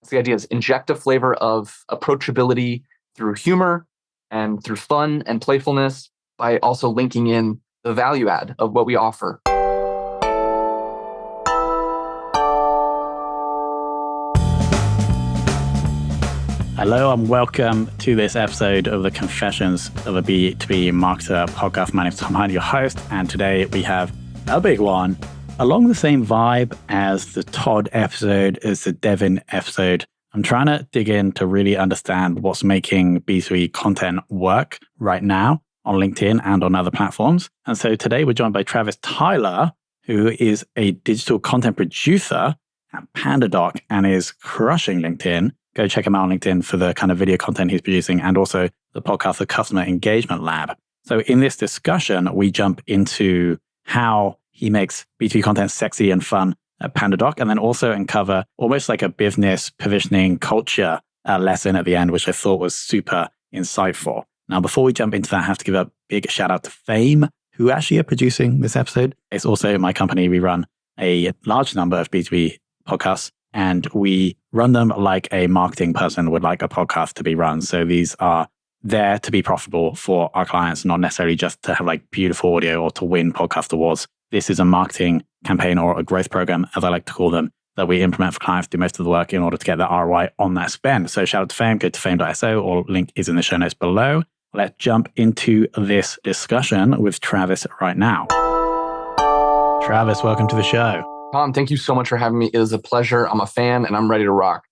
The idea is inject a flavor of approachability through humor and through fun and playfulness by also linking in the value add of what we offer. Hello and welcome to this episode of the Confessions of a B2B Marketer podcast. My name is Tom, I'm your host, and today we have a big one along the same vibe as the Todd episode, as the Devin episode. I'm trying to dig in to really understand what's making B2B content work right now on LinkedIn and on other platforms. And so today we're joined by Travis Tyler, who is a digital content producer at PandaDoc and is crushing LinkedIn. Go check him out on LinkedIn for the kind of video content he's producing and also the podcast, The Customer Engagement Lab. So in this discussion, we jump into how he makes B2B content sexy and fun at PandaDoc, and then also uncover almost like a business positioning culture lesson at the end, which I thought was super insightful. Now, before we jump into that, I have to give a big shout out to Fame, who actually are producing this episode. It's also my company. We run a large number of B2B podcasts, and we run them like a marketing person would like a podcast to be run. So these are there to be profitable for our clients, not necessarily just to have like beautiful audio or to win podcast awards. This is a marketing campaign or a growth program, as I like to call them, that we implement for clients, do most of the work in order to get the ROI on that spend. So shout out to Fame, go to fame.so, or link is in the show notes below. Let's jump into this discussion with Travis right now. Travis, welcome to the show. Tom, thank you so much for having me. It is a pleasure. I'm a fan and I'm ready to rock.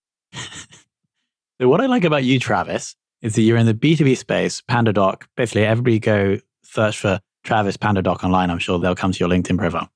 So what I like about you, Travis, is that you're in the B2B space, PandaDoc. Basically, everybody go search for Travis PandaDoc online. I'm sure they'll come to your LinkedIn profile.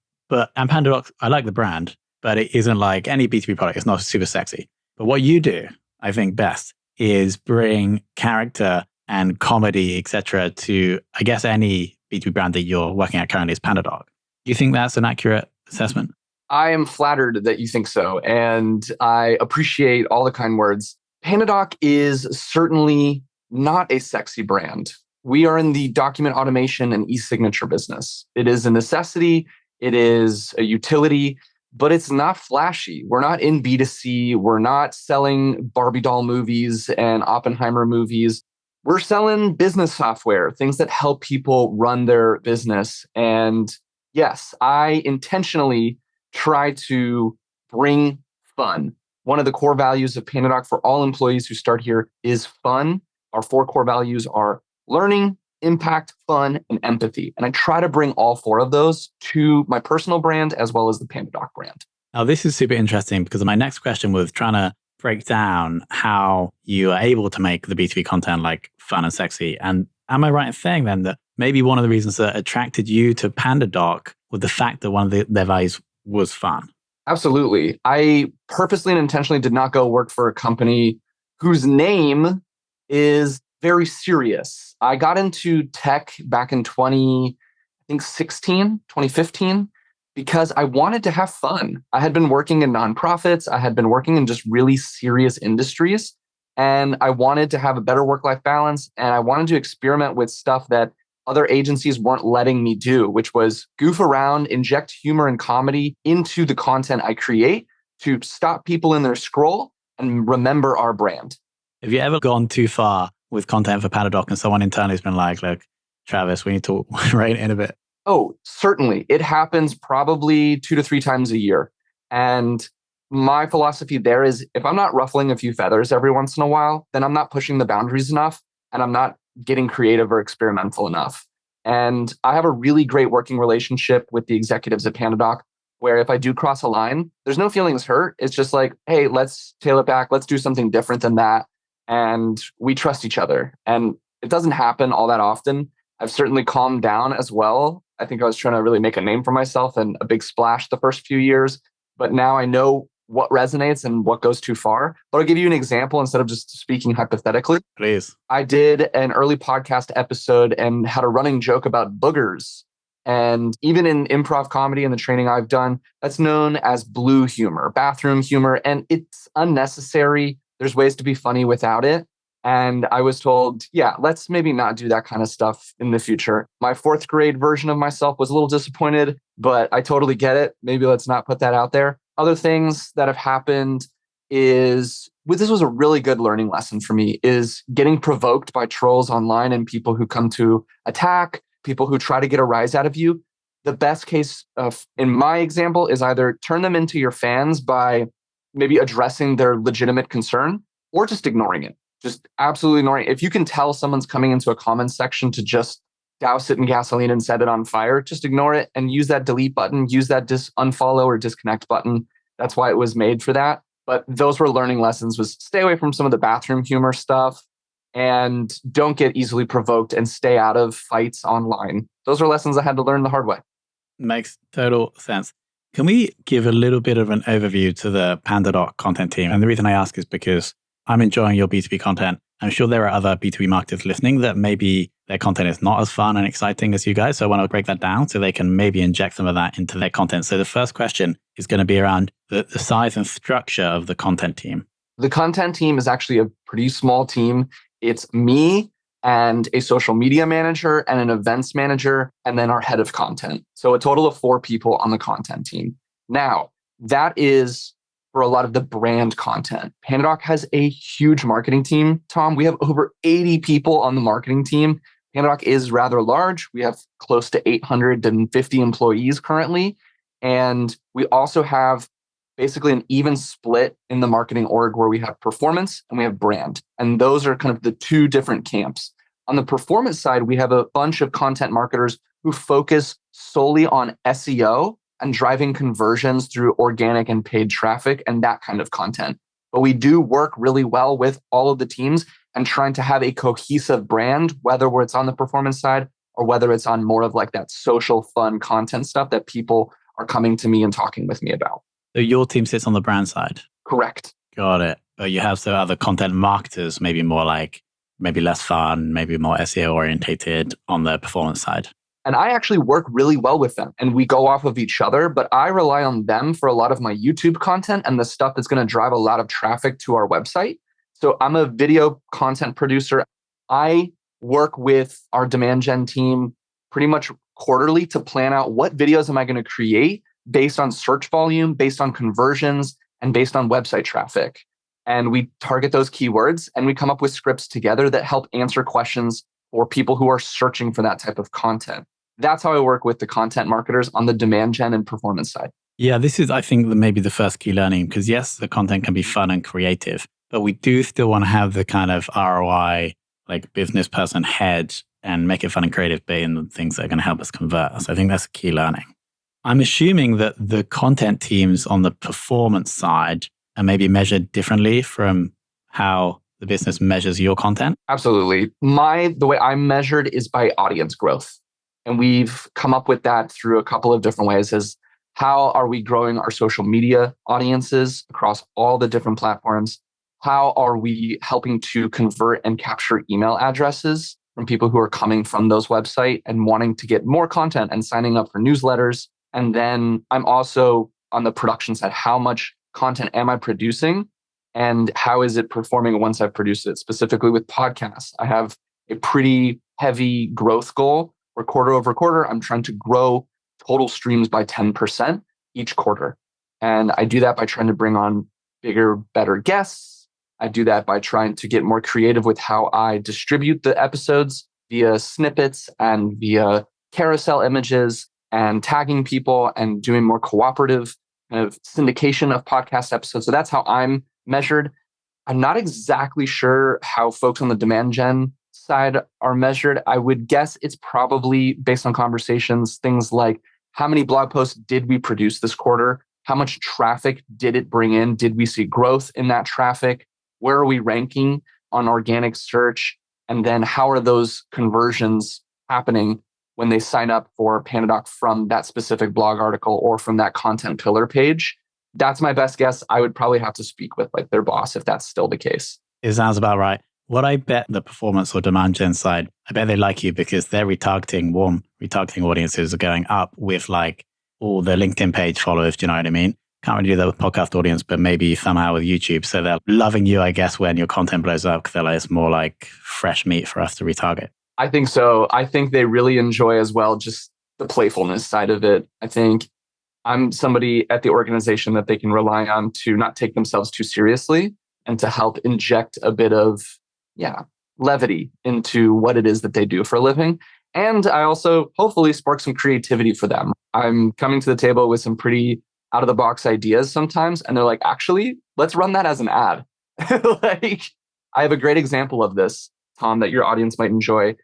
And PandaDoc, I like the brand, but it isn't like any B2B product. It's not super sexy. But what you do, I think best, is bring character and comedy, etc., to, I guess, any B2B brand that you're working at currently is PandaDoc. Do you think that's an accurate assessment? I am flattered that you think so, and I appreciate all the kind words. PandaDoc is certainly not a sexy brand. We are in the document automation and e-signature business. It is a necessity, it is a utility, but it's not flashy. We're not in B2C. We're not selling Barbie doll movies and Oppenheimer movies. We're selling business software, things that help people run their business. And yes, I intentionally try to bring fun. One of the core values of PandaDoc for all employees who start here is fun. Our 4 core values are learning, impact, fun, and empathy. And I try to bring all 4 of those to my personal brand as well as the PandaDoc brand. Now, this is super interesting because my next question was trying to break down how you are able to make the B2B content like fun and sexy. And am I right in saying then that maybe one of the reasons that attracted you to PandaDoc was the fact that one of their values was fun? Absolutely. I purposely and intentionally did not go work for a company whose name is very serious. I got into tech back in 2015, because I wanted to have fun. I had been working in nonprofits. I had been working in just really serious industries. And I wanted to have a better work-life balance. And I wanted to experiment with stuff that other agencies weren't letting me do, which was goof around, inject humor and comedy into the content I create to stop people in their scroll and remember our brand. Have you ever gone too far with content for PandaDoc and someone internally has been like, look, Travis, we need to rein it in a bit? Oh, certainly. It happens probably 2 to 3 times a year. And my philosophy there is if I'm not ruffling a few feathers every once in a while, then I'm not pushing the boundaries enough and I'm not getting creative or experimental enough. And I have a really great working relationship with the executives at PandaDoc, where if I do cross a line, there's no feelings hurt. It's just like, hey, let's tail it back. Let's do something different than that. And we trust each other. And it doesn't happen all that often. I've certainly calmed down as well. I think I was trying to really make a name for myself and a big splash the first few years. But now I know what resonates and what goes too far. But I'll give you an example instead of just speaking hypothetically. Please. I did an early podcast episode and had a running joke about boogers. And even in improv comedy and the training I've done, that's known as blue humor, bathroom humor. And it's unnecessary. There's ways to be funny without it. And I was told, yeah, let's maybe not do that kind of stuff in the future. My 4th grade version of myself was a little disappointed, but I totally get it. Maybe let's not put that out there. Other things that have happened is this was a really good learning lesson for me, is getting provoked by trolls online and people who come to attack, people who try to get a rise out of you. The best case in my example is either turn them into your fans by maybe addressing their legitimate concern or just ignoring it. Just absolutely ignoring it. If you can tell someone's coming into a comments section to just douse it in gasoline and set it on fire, just ignore it and use that delete button, use that unfollow or disconnect button. That's why it was made for that. But those were learning lessons, was stay away from some of the bathroom humor stuff and don't get easily provoked and stay out of fights online. Those are lessons I had to learn the hard way. Makes total sense. Can we give a little bit of an overview to the PandaDoc content team? And the reason I ask is because I'm enjoying your B2B content. I'm sure there are other B2B marketers listening that maybe their content is not as fun and exciting as you guys. So I want to break that down so they can maybe inject some of that into their content. So the first question is going to be around the size and structure of the content team. The content team is actually a pretty small team. It's me and a social media manager and an events manager, and then our head of content. So a total of 4 people on the content team. Now, that is for a lot of the brand content. PandaDoc has a huge marketing team, Tom. We have over 80 people on the marketing team. PandaDoc is rather large. We have close to 850 employees currently. And we also have basically an even split in the marketing org where we have performance and we have brand. And those are kind of the 2 different camps. On the performance side, we have a bunch of content marketers who focus solely on SEO and driving conversions through organic and paid traffic and that kind of content. But we do work really well with all of the teams and trying to have a cohesive brand, whether it's on the performance side or whether it's on more of like that social fun content stuff that people are coming to me and talking with me about. So your team sits on the brand side? Correct. Got it. But you have some other content marketers, maybe more like, maybe less fun, maybe more SEO orientated on the performance side. And I actually work really well with them and we go off of each other, but I rely on them for a lot of my YouTube content and the stuff that's going to drive a lot of traffic to our website. So I'm a video content producer. I work with our demand gen team pretty much quarterly to plan out what videos am I going to create based on search volume, based on conversions, and based on website traffic. And we target those keywords and we come up with scripts together that help answer questions for people who are searching for that type of content. That's how I work with the content marketers on the demand gen and performance side. Yeah, this is, I think, maybe the first key learning, because yes, the content can be fun and creative, but we do still want to have the kind of ROI, like business person head and make it fun and creative be in the things that are going to help us convert. So I think that's a key learning. I'm assuming that the content teams on the performance side are maybe measured differently from how the business measures your content. Absolutely. The way I'm measured is by audience growth. And we've come up with that through a couple of different ways. Is how are we growing our social media audiences across all the different platforms? How are we helping to convert and capture email addresses from people who are coming from those websites and wanting to get more content and signing up for newsletters? And then I'm also on the production side. How much content am I producing? And how is it performing once I've produced it? Specifically with podcasts, I have a pretty heavy growth goal where quarter over quarter, I'm trying to grow total streams by 10% each quarter. And I do that by trying to bring on bigger, better guests. I do that by trying to get more creative with how I distribute the episodes via snippets and via carousel images and tagging people and doing more cooperative kind of syndication of podcast episodes. So that's how I'm measured. I'm not exactly sure how folks on the demand gen side are measured. I would guess it's probably based on conversations, things like how many blog posts did we produce this quarter? How much traffic did it bring in? Did we see growth in that traffic? Where are we ranking on organic search? And then how are those conversions happening when they sign up for PandaDoc from that specific blog article or from that content pillar page? That's my best guess. I would probably have to speak with like their boss if that's still the case. It sounds about right. What I bet the performance or demand gen side, I bet they like you because their warm retargeting audiences are going up with like all the LinkedIn page followers. Do you know what I mean? Can't really do that with podcast audience, but maybe somehow with YouTube. So they're loving you, I guess, when your content blows up because they're like, it's more like fresh meat for us to retarget. I think so. I think they really enjoy as well just the playfulness side of it. I think I'm somebody at the organization that they can rely on to not take themselves too seriously. and to help inject a bit of, yeah, levity into what it is that they do for a living. And I also hopefully spark some creativity for them. I'm coming to the table with some pretty out of the box ideas sometimes. And they're like, actually, let's run that as an ad. Like, I have a great example of this, Tom, that your audience might enjoy.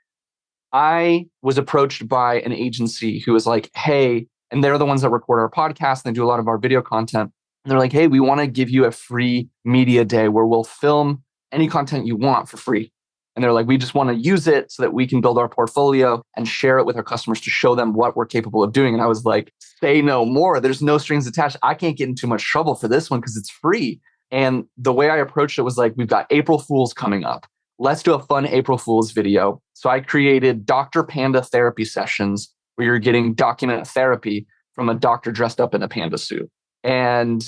I was approached by an agency who was like, hey, and they're the ones that record our podcast and they do a lot of our video content. And they're like, hey, we want to give you a free media day where we'll film any content you want for free. And they're like, we just want to use it so that we can build our portfolio and share it with our customers to show them what we're capable of doing. And I was like, say no more. There's no strings attached. I can't get in too much trouble for this one because it's free. And the way I approached it was like, we've got April Fools coming up. Let's do a fun April Fool's video. So I created Dr. Panda therapy sessions where you're getting documented therapy from a doctor dressed up in a panda suit. And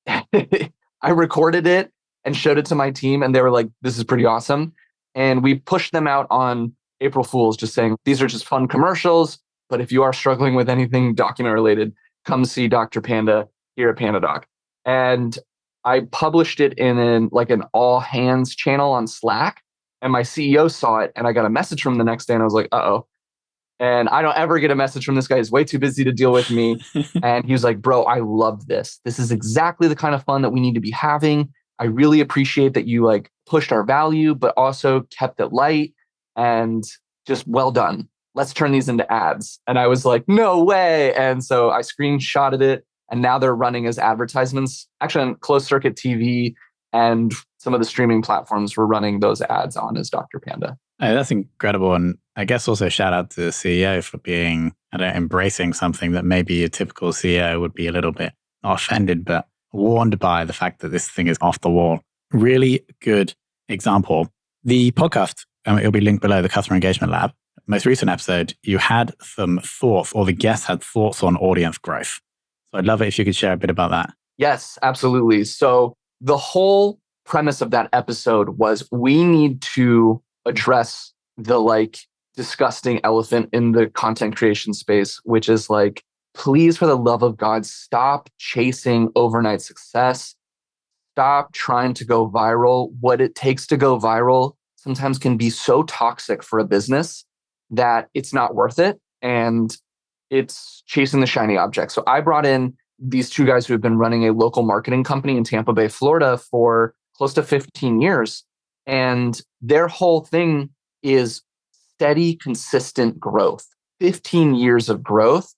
I recorded it and showed it to my team and they were like, this is pretty awesome. And we pushed them out on April Fools, just saying, these are just fun commercials. But if you are struggling with anything document related, come see Dr. Panda here at PandaDoc. And I published it in an all hands channel on Slack. And my CEO saw it and I got a message from him the next day and I was like, uh-oh. And I don't ever get a message from this guy. He's way too busy to deal with me. And he was like, bro, I love this. This is exactly the kind of fun that we need to be having. I really appreciate that you pushed our value, but also kept it light and just well done. Let's turn these into ads. And I was like, no way. And so I screenshotted it and now they're running as advertisements, actually on closed circuit TV and some of the streaming platforms were running those ads on as Dr. Panda. Oh, that's incredible. And I guess also shout out to the CEO for being, embracing something that maybe a typical CEO would be a little bit not offended, but warned by the fact that this thing is off the wall. Really good example. The podcast, it'll be linked below, the Customer Engagement Lab. Most recent episode, you had some thoughts, or the guests had thoughts on audience growth. So I'd love it if you could share a bit about that. Yes, absolutely. So the whole premise of that episode was we need to address the disgusting elephant in the content creation space, which is please, for the love of God, stop chasing overnight success. Stop trying to go viral. What it takes to go viral sometimes can be so toxic for a business that it's not worth it. And it's chasing the shiny object. So I brought in these two guys who have been running a local marketing company in Tampa Bay, Florida for close to 15 years. And their whole thing is steady, consistent growth. 15 years of growth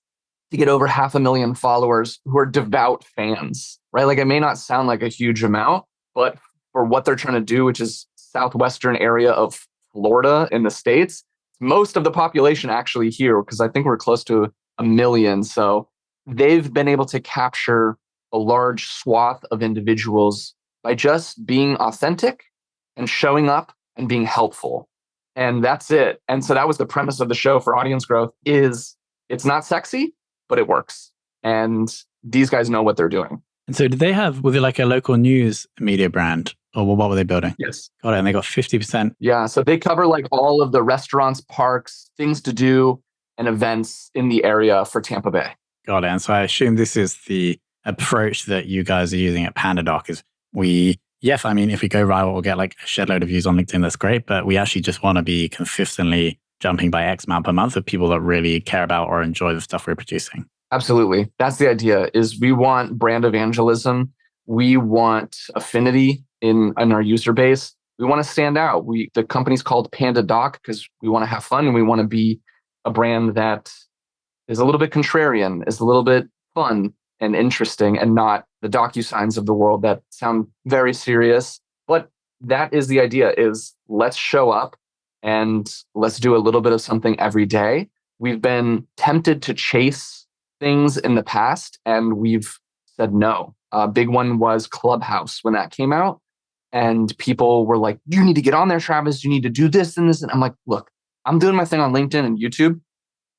to get over 500,000 followers who are devout fans, right? It may not sound like a huge amount, but for what they're trying to do, which is southwestern area of Florida in the States, most of the population actually here, because I think we're close to 1 million. So they've been able to capture a large swath of individuals by just being authentic and showing up and being helpful. And that's it. And so that was the premise of the show for audience growth is it's not sexy, but it works. And these guys know what they're doing. And so was it a local news media brand or what were they building? Yes. Got it. And they got 50%. Yeah. So they cover all of the restaurants, parks, things to do and events in the area for Tampa Bay. Got it. And so I assume this is the approach that you guys are using at PandaDoc is if we go viral, we'll get a shed load of views on LinkedIn. That's great. But we actually just want to be consistently jumping by X amount per month of people that really care about or enjoy the stuff we're producing. Absolutely. That's the idea is we want brand evangelism. We want affinity in our user base. We want to stand out. The company's called PandaDoc because we want to have fun and we want to be a brand that is a little bit contrarian, is a little bit fun and interesting and not the DocuSigns of the world that sound very serious. But that is the idea is let's show up and let's do a little bit of something every day. We've been tempted to chase things in the past and we've said no. A big one was Clubhouse when that came out. And people were like, you need to get on there, Travis. You need to do this and this. And I'm like, look, I'm doing my thing on LinkedIn and YouTube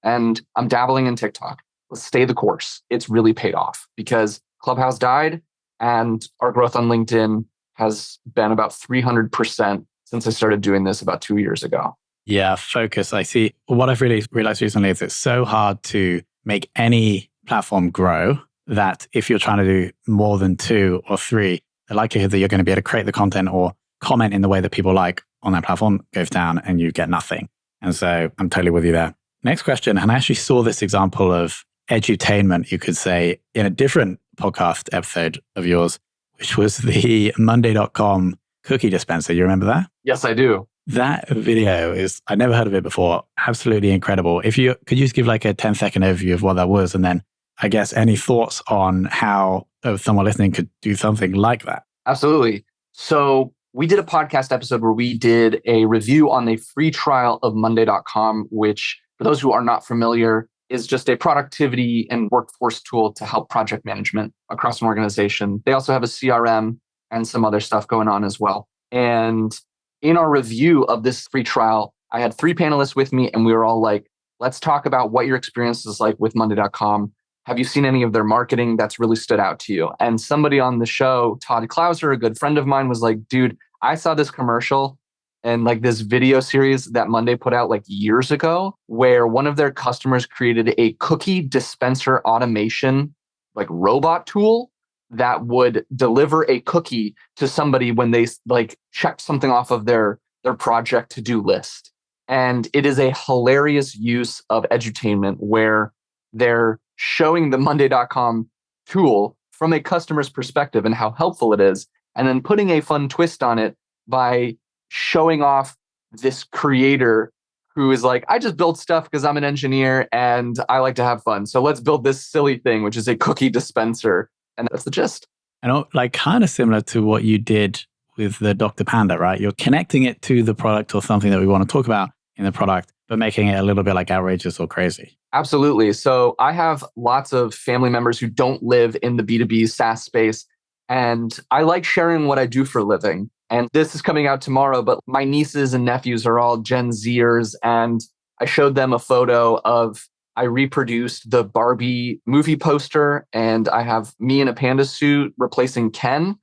and I'm dabbling in TikTok. Let's stay the course. It's really paid off because Clubhouse died and our growth on LinkedIn has been about 300% since I started doing this about 2 years ago. Yeah, focus. I see. What I've really realized recently is it's so hard to make any platform grow that if you're trying to do more than 2 or 3, the likelihood that you're going to be able to create the content or comment in the way that people like on that platform goes down and you get nothing. And so I'm totally with you there. Next question. And I actually saw this example of edutainment, you could say, in a different podcast episode of yours, which was the Monday.com cookie dispenser. You remember that? Yes, I do. That video is, I never heard of it before. Absolutely incredible. If you could you just give like a 10-second overview of what that was? And then I guess any thoughts on how someone listening could do something like that? Absolutely. So we did a podcast episode where we did a review on the free trial of Monday.com, which for those who are not familiar, is just a productivity and workforce tool to help project management across an organization. They also have a CRM and some other stuff going on as well. And in our review of this free trial, I had 3 panelists with me and we were all like, let's talk about what your experience is like with Monday.com. Have you seen any of their marketing that's really stood out to you? And somebody on the show, Todd Clouser, a good friend of mine, was like, dude, I saw this commercial and like this video series that Monday put out like years ago, where one of their customers created a cookie dispenser automation, like robot tool that would deliver a cookie to somebody when they like check something off of their project to-do list. And it is a hilarious use of edutainment where they're showing the Monday.com tool from a customer's perspective and how helpful it is, and then putting a fun twist on it by showing off this creator who is like, I just build stuff because I'm an engineer and I like to have fun. So let's build this silly thing, which is a cookie dispenser. And that's the gist. And like kind of similar to what you did with the Dr. Panda, right? You're connecting it to the product or something that we want to talk about in the product, but making it a little bit like outrageous or crazy. Absolutely. So I have lots of family members who don't live in the B2B SaaS space. And I like sharing what I do for a living. And this is coming out tomorrow, but my nieces and nephews are all Gen Zers. And I showed them a photo of, I reproduced the Barbie movie poster and I have me in a panda suit replacing Ken.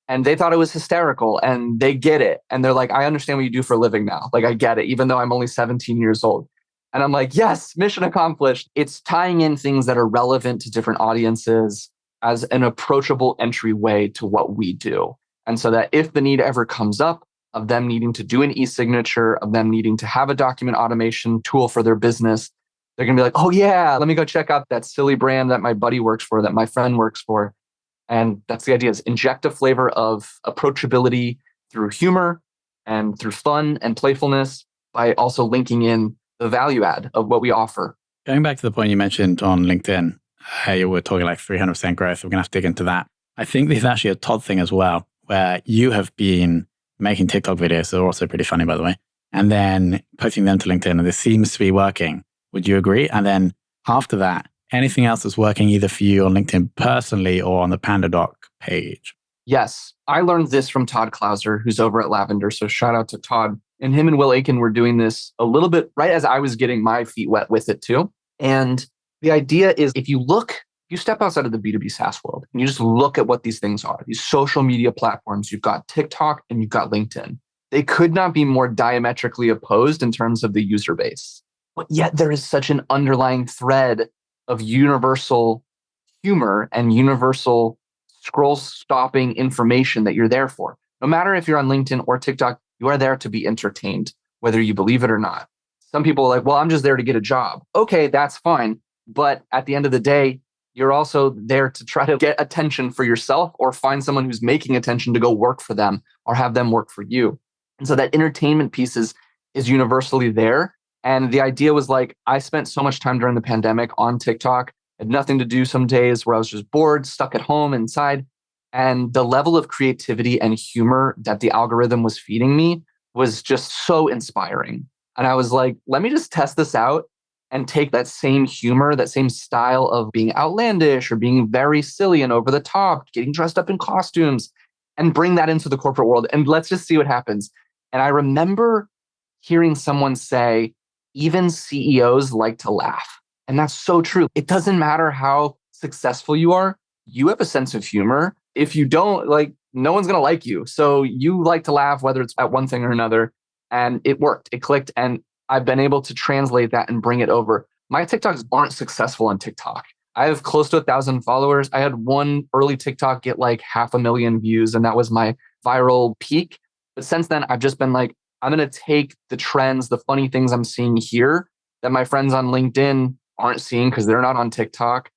And they thought it was hysterical and they get it. And they're like, I understand what you do for a living now. Like, I get it, even though I'm only 17 years old. And I'm like, yes, mission accomplished. It's tying in things that are relevant to different audiences as an approachable entryway to what we do. And so that if the need ever comes up of them needing to do an e-signature, of them needing to have a document automation tool for their business, they're going to be like, oh yeah, let me go check out that silly brand that my buddy works for, that my friend works for. And that's the idea, is inject a flavor of approachability through humor and through fun and playfulness by also linking in the value add of what we offer. Going back to the point you mentioned on LinkedIn, hey, we're talking like 300% growth. We're going to have to dig into that. I think there's actually a Todd thing as well, where you have been making TikTok videos. They're also pretty funny, by the way, and then posting them to LinkedIn. And this seems to be working. Would you agree? And then after that, anything else that's working either for you on LinkedIn personally or on the PandaDoc page? Yes. I learned this from Todd Clouser, who's over at Lavender. So shout out to Todd. And him and Will Aiken were doing this a little bit right as I was getting my feet wet with it too. And the idea is, if you step outside of the B2B SaaS world and you just look at what these things are, these social media platforms, you've got TikTok and you've got LinkedIn. They could not be more diametrically opposed in terms of the user base. But yet there is such an underlying thread of universal humor and universal scroll stopping information that you're there for. No matter if you're on LinkedIn or TikTok, you are there to be entertained, whether you believe it or not. Some people are like, well, I'm just there to get a job. Okay, that's fine. But at the end of the day, you're also there to try to get attention for yourself or find someone who's making attention to go work for them or have them work for you. And so that entertainment piece is universally there. And the idea was like, I spent so much time during the pandemic on TikTok, had nothing to do some days where I was just bored, stuck at home inside. And the level of creativity and humor that the algorithm was feeding me was just so inspiring. And I was like, let me just test this out and take that same humor, that same style of being outlandish or being very silly and over the top, getting dressed up in costumes, and bring that into the corporate world. And let's just see what happens. And I remember hearing someone say, even CEOs like to laugh. And that's so true. It doesn't matter how successful you are. You have a sense of humor. If you don't, like, no one's going to like you. So you like to laugh, whether it's at one thing or another. And it worked. It clicked. And I've been able to translate that and bring it over. My TikToks aren't successful on TikTok. I have close to 1,000 followers. I had one early TikTok get like 500,000 views, and that was my viral peak. But since then, I've just been like, I'm going to take the trends, the funny things I'm seeing here that my friends on LinkedIn aren't seeing because they're not on TikTok,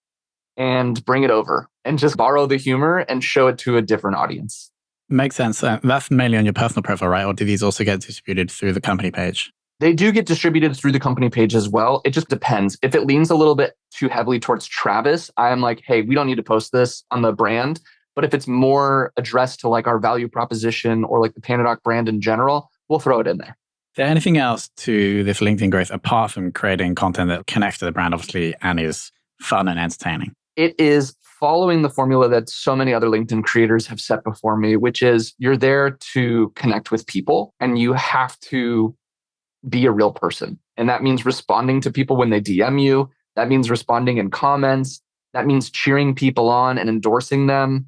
and bring it over and just borrow the humor and show it to a different audience. Makes sense. That's mainly on your personal profile, right? Or do these also get distributed through the company page? They do get distributed through the company page as well. It just depends. If it leans a little bit too heavily towards Travis, I am like, hey, we don't need to post this on the brand. But if it's more addressed to like our value proposition or like the PandaDoc brand in general, we'll throw it in there. Is there anything else to this LinkedIn growth apart from creating content that connects to the brand, obviously, and is fun and entertaining? It is following the formula that so many other LinkedIn creators have set before me, which is you're there to connect with people and you have to be a real person. And that means responding to people when they DM you. That means responding in comments. That means cheering people on and endorsing them.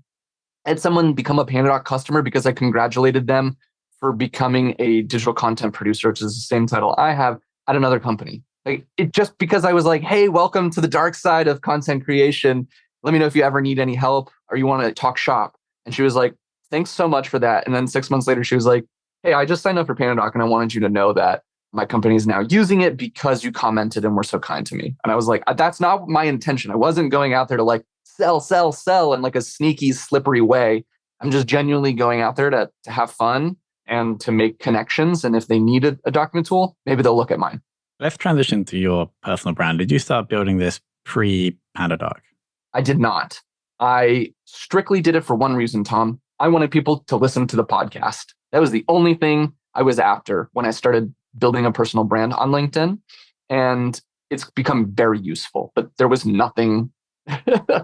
I had someone become a PandaDoc customer because I congratulated them for becoming a digital content producer, which is the same title I have at another company. Like it just because I was like, hey, welcome to the dark side of content creation. Let me know if you ever need any help or you want to talk shop. And she was like, thanks so much for that. And then 6 months later, she was like, hey, I just signed up for PandaDoc and I wanted you to know that my company is now using it because you commented and were so kind to me. And I was like, that's not my intention. I wasn't going out there to like sell in like a sneaky, slippery way. I'm just genuinely going out there to have fun and to make connections. And if they need a document tool, maybe they'll look at mine. Let's transition to your personal brand. Did you start building this pre-PandaDoc? I did not. I strictly did it for one reason, Tom. I wanted people to listen to the podcast. That was the only thing I was after when I started building a personal brand on LinkedIn. And it's become very useful, but there was nothing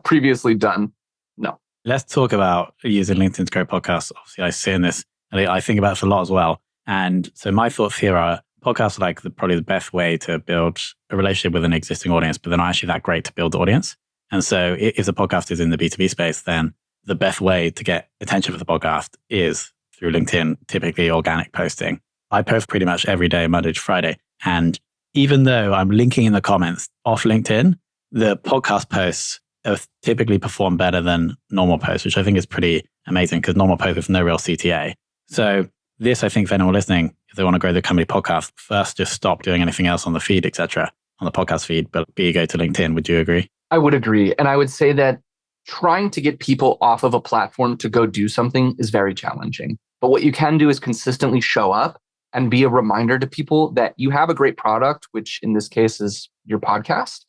previously done. No. Let's talk about using LinkedIn to grow podcasts. Obviously, I see in this, and I think about this a lot as well. And so my thoughts here are podcasts are like probably the best way to build a relationship with an existing audience, but they're not actually that great to build the audience. And so if the podcast is in the B2B space, then the best way to get attention for the podcast is through LinkedIn, typically organic posting. I post pretty much every day, Monday to Friday. And even though I'm linking in the comments off LinkedIn, the podcast posts have typically performed better than normal posts, which I think is pretty amazing because normal posts have no real CTA. So this, I think, for anyone listening, if they want to grow the company podcast, first, just stop doing anything else on the feed, etc., on the podcast feed, but B, go to LinkedIn. Would you agree? I would agree. And I would say that trying to get people off of a platform to go do something is very challenging. But what you can do is consistently show up and be a reminder to people that you have a great product, which in this case is your podcast,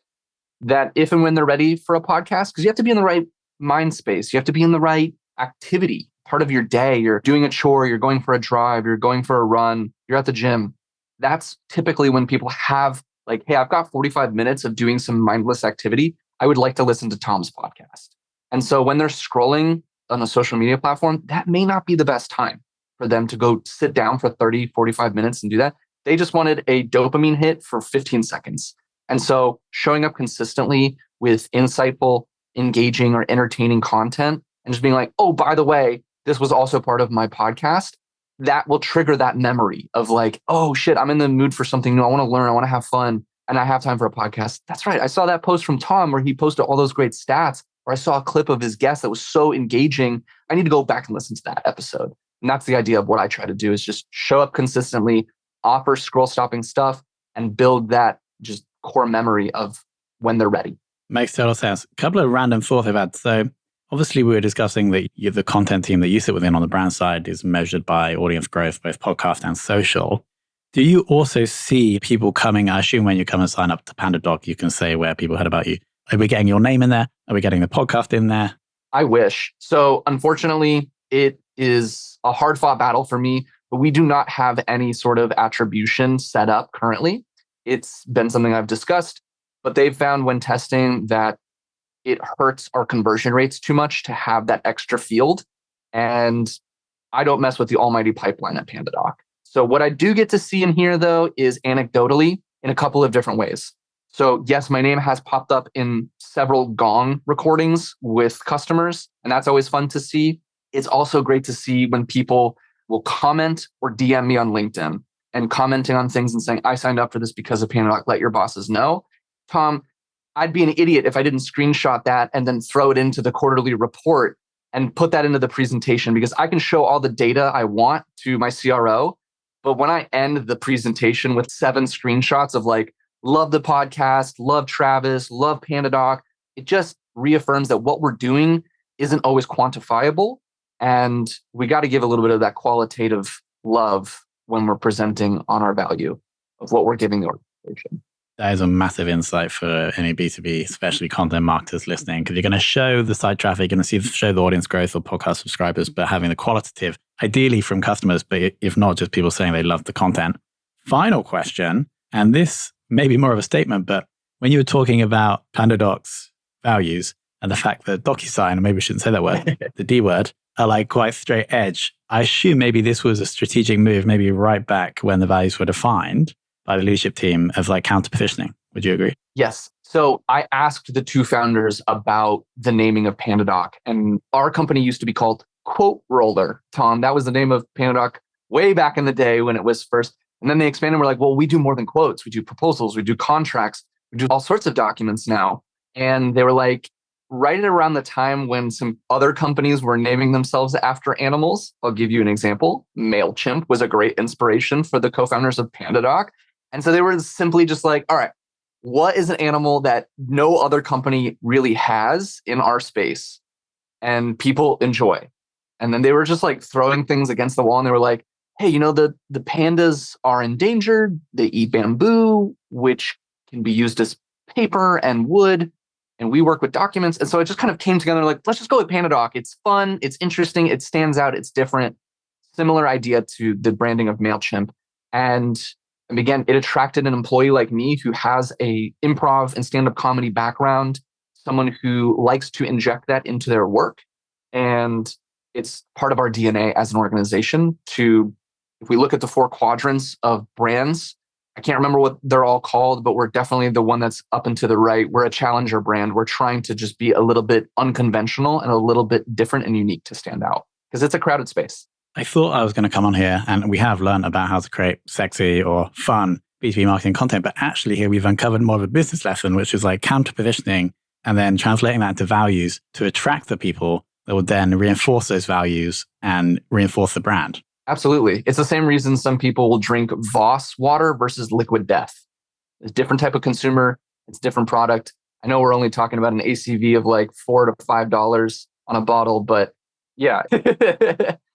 that if and when they're ready for a podcast, because you have to be in the right mind space, you have to be in the right activity, part of your day, you're doing a chore, you're going for a drive, you're going for a run, you're at the gym. That's typically when people have like, hey, I've got 45 minutes of doing some mindless activity. I would like to listen to Tom's podcast. And so when they're scrolling on a social media platform, that may not be the best time for them to go sit down for 30, 45 minutes and do that. They just wanted a dopamine hit for 15 seconds. And so showing up consistently with insightful, engaging, or entertaining content and just being like, oh, by the way, this was also part of my podcast, that will trigger that memory of like, oh shit, I'm in the mood for something new. I want to learn. I want to have fun. And I have time for a podcast. That's right. I saw that post from Tom where he posted all those great stats, or I saw a clip of his guest that was so engaging. I need to go back and listen to that episode. And that's the idea of what I try to do is just show up consistently, offer scroll stopping stuff, and build that just core memory of when they're ready. Makes total sense. A couple of random thoughts I've had. So obviously we were discussing that the content team that you sit within on the brand side is measured by audience growth, both podcast and social. Do you also see people coming? I assume when you come and sign up to PandaDoc, you can say where people heard about you. Are we getting your name in there? Are we getting the podcast in there? I wish. So unfortunately, it is a hard fought battle for me, but we do not have any sort of attribution set up currently. It's been something I've discussed, but they've found when testing that it hurts our conversion rates too much to have that extra field. And I don't mess with the almighty pipeline at PandaDoc. So what I do get to see in here, though, is anecdotally in a couple of different ways. So yes, my name has popped up in several Gong recordings with customers, and that's always fun to see. It's also great to see when people will comment or DM me on LinkedIn and commenting on things and saying, I signed up for this because of PandaDoc, let your bosses know. Tom, I'd be an idiot if I didn't screenshot that and then throw it into the quarterly report and put that into the presentation, because I can show all the data I want to my CRO. But when I end the presentation with 7 screenshots of like, love the podcast, love Travis, love PandaDoc, it just reaffirms that what we're doing isn't always quantifiable. And we got to give a little bit of that qualitative love when we're presenting on our value of what we're giving the organization. That is a massive insight for any B2B, especially content marketers listening, because you're going to show the site traffic, you're going to show the audience growth or podcast subscribers, but having the qualitative, ideally from customers, but if not, just people saying they love the content. Final question, and this may be more of a statement, but when you were talking about PandaDoc's values and the fact that DocuSign, or maybe we shouldn't say that word, the D word, are like quite straight edge, I assume maybe this was a strategic move, maybe right back when the values were defined by the leadership team as like counter positioning. Would you agree? Yes. So I asked the 2 founders about the naming of PandaDoc, and our company used to be called Quote Roller, Tom. That was the name of PandaDoc way back in the day when it was first. And then they expanded. We're like, well, we do more than quotes. We do proposals. We do contracts. We do all sorts of documents now. And they were like, right around the time when some other companies were naming themselves after animals. I'll give you an example. MailChimp was a great inspiration for the co-founders of PandaDoc. And so they were simply just like, all right, what is an animal that no other company really has in our space and people enjoy? And then they were just like throwing things against the wall, and they were like, hey, the pandas are endangered. They eat bamboo, which can be used as paper and wood. And we work with documents. And so it just kind of came together like, let's just go with PandaDoc. It's fun. It's interesting. It stands out. It's different. Similar idea to the branding of MailChimp. And again, it attracted an employee like me who has a improv and stand-up comedy background, someone who likes to inject that into their work. And it's part of our DNA as an organization to, if we look at the 4 quadrants of brands, I can't remember what they're all called, but we're definitely the one that's up and to the right. We're a challenger brand. We're trying to just be a little bit unconventional and a little bit different and unique to stand out, because it's a crowded space. I thought I was going to come on here, and we have learned about how to create sexy or fun B2B marketing content, but actually here we've uncovered more of a business lesson, which is like counter positioning and then translating that into values to attract the people that would then reinforce those values and reinforce the brand. Absolutely. It's the same reason some people will drink Voss water versus Liquid Death. It's a different type of consumer. It's a different product. I know we're only talking about an ACV of like $4 to $5 on a bottle, but yeah,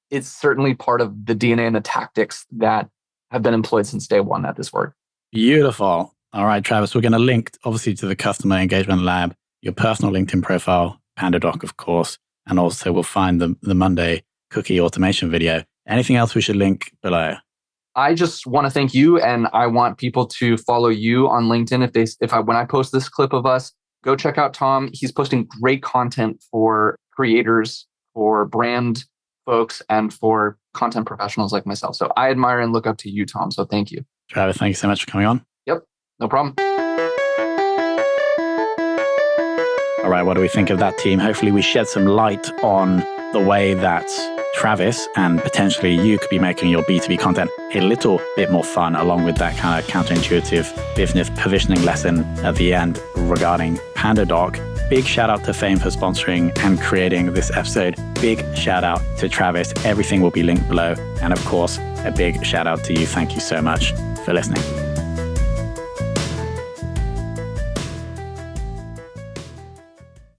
it's certainly part of the DNA and the tactics that have been employed since day one at this work. Beautiful. All right, Travis, we're going to link obviously to the Customer Engagement Lab, your personal LinkedIn profile, PandaDoc, of course, and also we'll find the Monday cookie automation video. Anything else we should link below? I just want to thank you, and I want people to follow you on LinkedIn. When I post this clip of us, go check out Tom. He's posting great content for creators, for brand folks, and for content professionals like myself. So I admire and look up to you, Tom. So thank you. Travis, thank you so much for coming on. Yep, no problem. All right, what do we think of that team? Hopefully we shed some light on the way that Travis and potentially you could be making your B2B content a little bit more fun, along with that kind of counterintuitive business positioning lesson at the end regarding PandaDoc. Big shout out to Fame for sponsoring and creating this episode. Big shout out to Travis. Everything will be linked below. And of course, a big shout out to you. Thank you so much for listening.